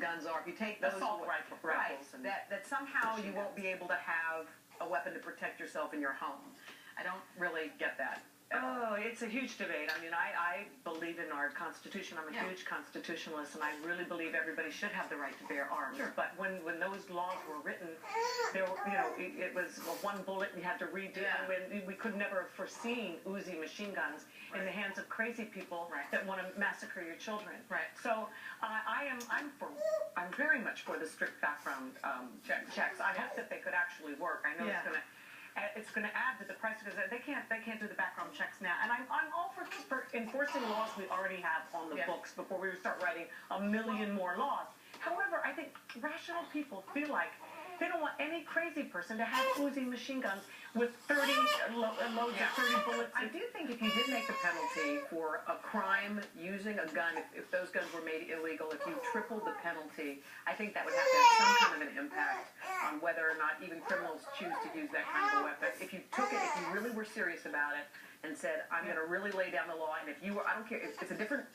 guns are, if you take those assault rifles, and that somehow you won't be able to have a weapon to protect yourself in your home. I don't really get that. Oh, it's a huge debate. I mean, I believe in our Constitution. I'm a huge constitutionalist, and I really believe everybody should have the right to bear arms. Sure. But when those laws were written, there were, it was one bullet you had to redo. And we could never have foreseen Uzi machine guns in the hands of crazy people that want to massacre your children. Right. So I'm very much for the strict background checks. I hope that they could actually work. I know it's going to add to the price because they can't do the background checks now. And I'm all for enforcing laws we already have on the books before we start writing a million more laws. However, I think rational people feel like they don't want any crazy person to have Uzi machine guns with 30 loads of 30 bullets. I do think if you did make the penalty for a crime using a gun, if those guns were made illegal, if you tripled the penalty, I think that would have to have some kind of an impact on whether or not even criminals choose to use that kind of a weapon. If you took it, if you really were serious about it, and said, I'm going to really lay down the law, and if you were, I don't care, it's a different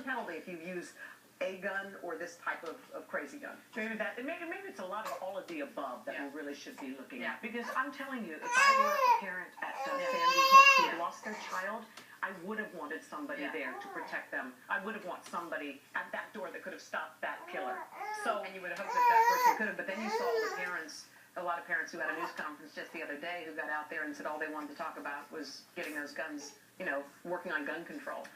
penalty if you use a gun or this type of crazy gun. Maybe it's a lot of all of the above that we really should be looking at. Because I'm telling you, if I were a parent at Sandy Hook who lost their child, I would have wanted somebody there to protect them. I would have wanted somebody at that door that could have stopped that killer. And you would have hoped that person could have, but then you saw a lot of parents who had a news conference just the other day who got out there and said all they wanted to talk about was getting those guns, working on gun control.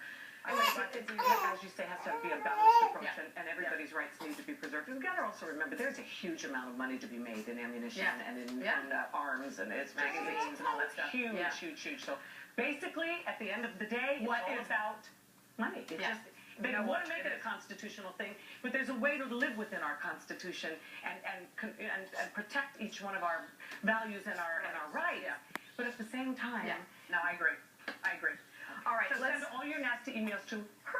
I think as you say, has to be a balanced approach, and everybody's rights need to be preserved. We've got to also remember there's a huge amount of money to be made in ammunition and in arms and it's magazines and all that stuff. Huge. So basically, at the end of the day, it's all about money. It's just they want to make it a constitutional thing, but there's a way to live within our Constitution and protect each one of our values and our rights. But at the same time, no, I agree. All right, so send all your nasty emails to her.